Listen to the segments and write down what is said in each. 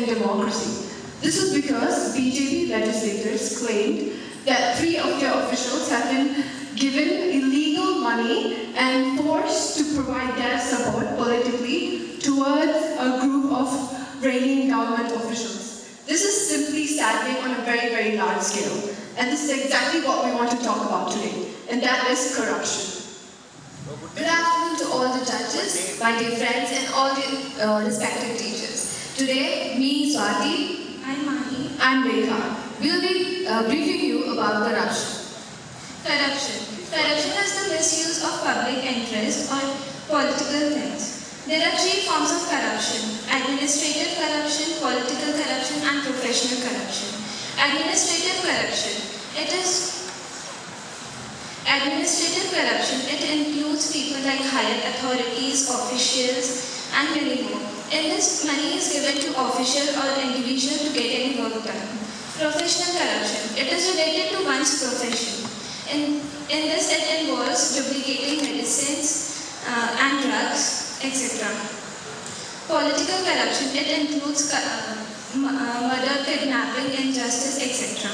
democracy. This was because BJP legislators claimed that 3 of their officials have been given illegal money and forced to provide their support politically towards a group of reigning government officials. This is simply saddening on a very, very large scale. And this is exactly what we want to talk about today, and that is corruption. Good afternoon to all the judges, my dear friends, and all the respected teachers. Today, me, Swati, I'm Mahi. I'm Rekha. will be briefing you about corruption. Corruption. Corruption is the misuse of public interest or political things. There are 3 forms of corruption: administrative corruption, political corruption, and professional corruption. Administrative corruption. It includes people like higher authorities, officials, and many more. In this, money is given to official or individual to get any work done. Professional corruption. It is related to one's profession. In this, it involves duplicating medicines and drugs, etc. Political corruption. It includes murder, kidnapping, injustice, etc.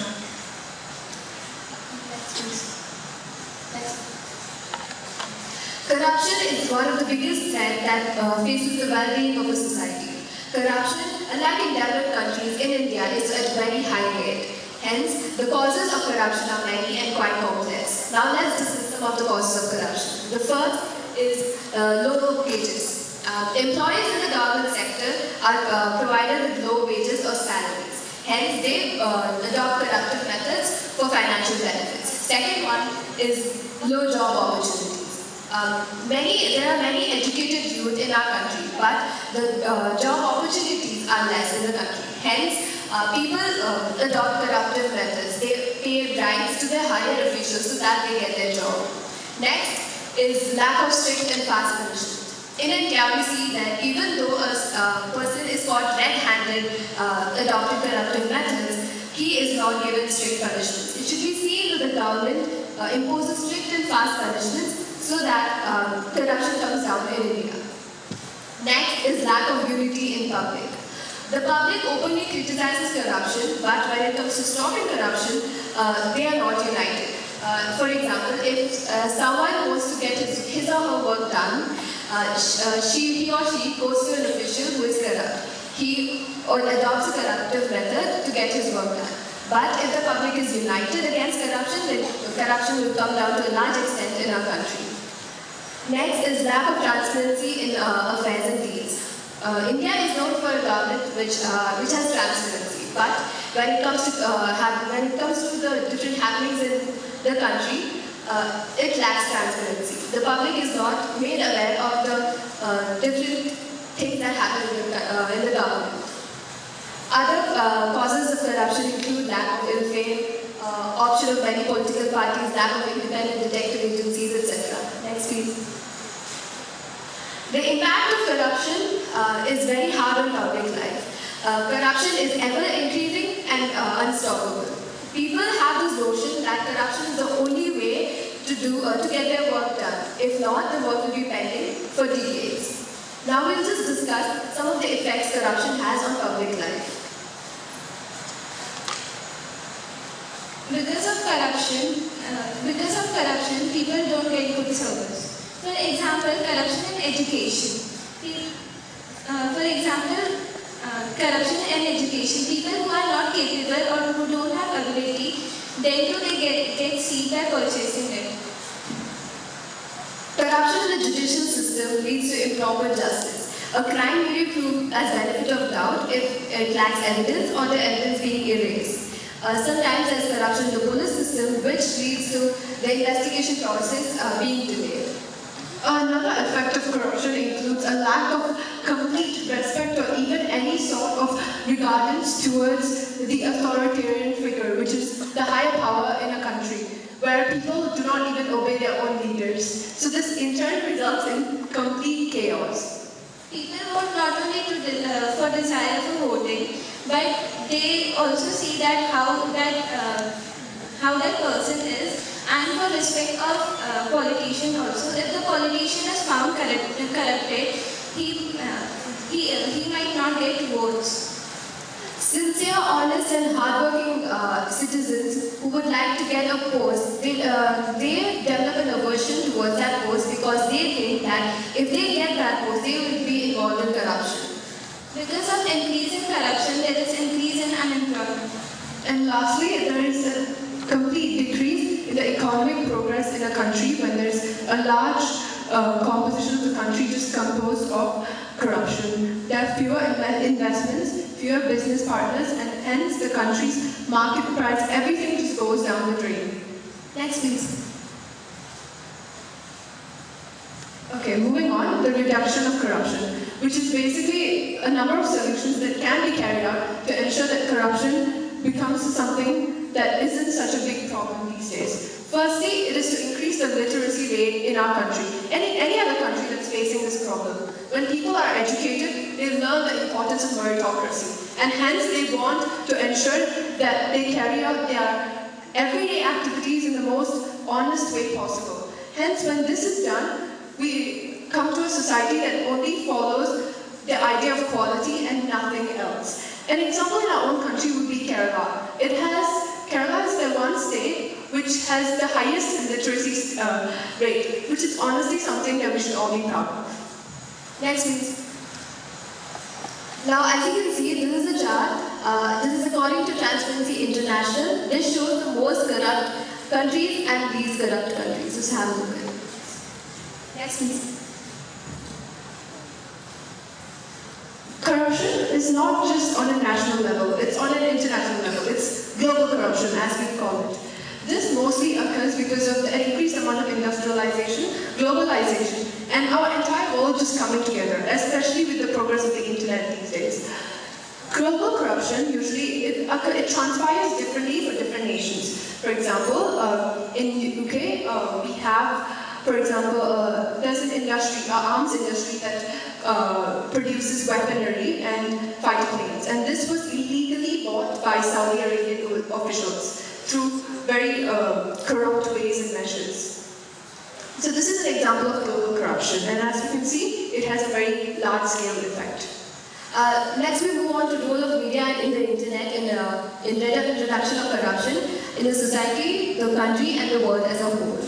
Corruption is one of the biggest threats that faces the well-being of a society. Corruption, unlike in developed countries, in India is at a very high rate. Hence, the causes of corruption are many and quite complex. Now let's discuss some of the causes of corruption. The first is low wages. Employees in the government sector are provided with low wages or salaries. Hence, they adopt corruptive methods for financial benefits. Second one is low job opportunities. There are many educated youth in our country, but the job opportunities are less in the country. Hence, people adopt corruptive methods. They pay bribes to their higher officials so that they get their job. Next is lack of strict and fast punishment. In India, we see that even though a person is caught red-handed adopting corruptive methods, he is not given strict punishments. It should be seen that the government imposes strict and fast punishments so that corruption comes down in India. Next is lack of unity in public. The public openly criticizes corruption, but when it comes to stopping corruption, they are not united. For example, if someone wants to get his or her work done, he or she goes to an official who is corrupt. He adopts a corruptive method to get his work done. But if the public is united against corruption, then corruption will come down to a large extent in our country. Next is lack of transparency in affairs and deeds. India is known for a government which has transparency, but when it comes to the different happenings in the country, it lacks transparency. The public is not made aware of the different things that happen in the government. Other causes of corruption include lack of ill fame, option of many political parties, lack of independent detective agencies, etc. Next, please. The impact of corruption is very hard on public life. Corruption is ever increasing and unstoppable. People have this notion that corruption is the only way to get their work done. If not, the work will be pending for decades. Now we'll just discuss some of the effects corruption has on public life. Because of corruption, people don't get good service. For example, corruption in education. Corruption in education. People who are not capable or who don't have ability, then too they get seat by purchasing it. Corruption in the judicial system leads to improper justice. A crime may be proved as benefit of doubt if it lacks evidence or the evidence being erased. Sometimes there's corruption in the police system, which leads to the investigation process being delayed. Another effect of corruption includes a lack of complete respect or even any sort of regardance towards the authoritarian figure, which is the higher power in a country, where people do not even obey their own leaders. So this in turn results in complete chaos. People vote not only for desire for voting, but they also see that how that person is, and for respect of politician also. If the politician is found corrupted, he might not get votes. Sincere, honest and hardworking citizens who would like to get a post, they develop an aversion towards that post because they think that if they get that post, they will be involved in corruption. Because of increase in corruption, there is increase in unemployment. And lastly, there is a complete decrease in the economic progress in a country when there's a large composition of the country just composed of corruption. There are fewer investments, fewer business partners, and hence the country's market price, everything just goes down the drain. Next, please. Okay, moving on, the reduction of corruption, which is basically a number of solutions that can be carried out to ensure that corruption becomes something that isn't such a big problem these days. Firstly, it is to increase the literacy rate in our country. Any other country that's facing this problem. When people are educated, they learn the importance of meritocracy. And hence they want to ensure that they carry out their everyday activities in the most honest way possible. Hence, when this is done, we come to a society that only follows the idea of quality and nothing else. An example in our own country would be Kerala. Kerala is the one state which has the highest literacy rate, which is honestly something that we should all be proud of. Next, please. Now, as you can see, this is a chart. This is according to Transparency International. This shows the most corrupt countries and least corrupt countries. Just have a look at it. Next, please. Corruption is not just on a national level, it's on an international level. It's global corruption, as we call it. This mostly occurs because of the increased amount of industrialization, globalization, and our entire world just coming together, especially with the progress of the internet these days. Global corruption usually it transpires differently for different nations. For example, in the UK, we have, for example, there's an industry, arms industry that produces weaponry and fighter planes, and this was illegally bought by Saudi Arabian officials through very corrupt ways and measures. So this is an example of global corruption, and as you can see, it has a very large-scale effect. Next, we move on to the role of media in the internet in reduction of corruption in the society, the country, and the world as a whole.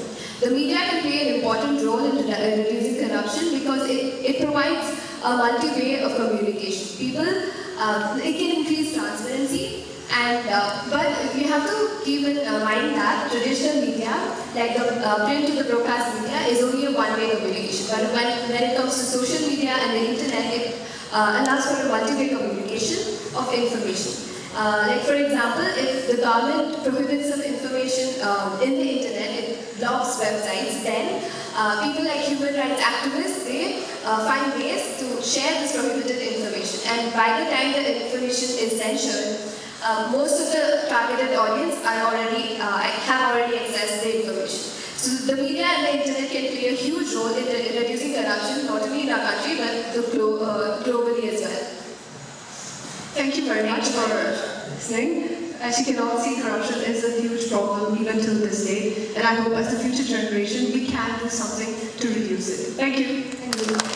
The media can play an important role in reducing corruption because it provides a multi-way of communication. It can increase transparency, but we have to keep in mind that traditional media, like the print to the broadcast media, is only a one-way communication. But when it comes to social media and the internet, it allows for a multi-way communication of information. Like for example, if the government prohibits some information in the internet, it blocks websites, then people like human rights activists, they find ways to share this prohibited information. And by the time the information is censored, most of the targeted audience have already accessed the information. So the media and the internet can play a huge role in reducing corruption, not only in our country, but globally as well. Thank you very much for listening. As you can all see, corruption is a huge problem even till this day, and I hope as the future generation we can do something to reduce it. Thank you. Thank you.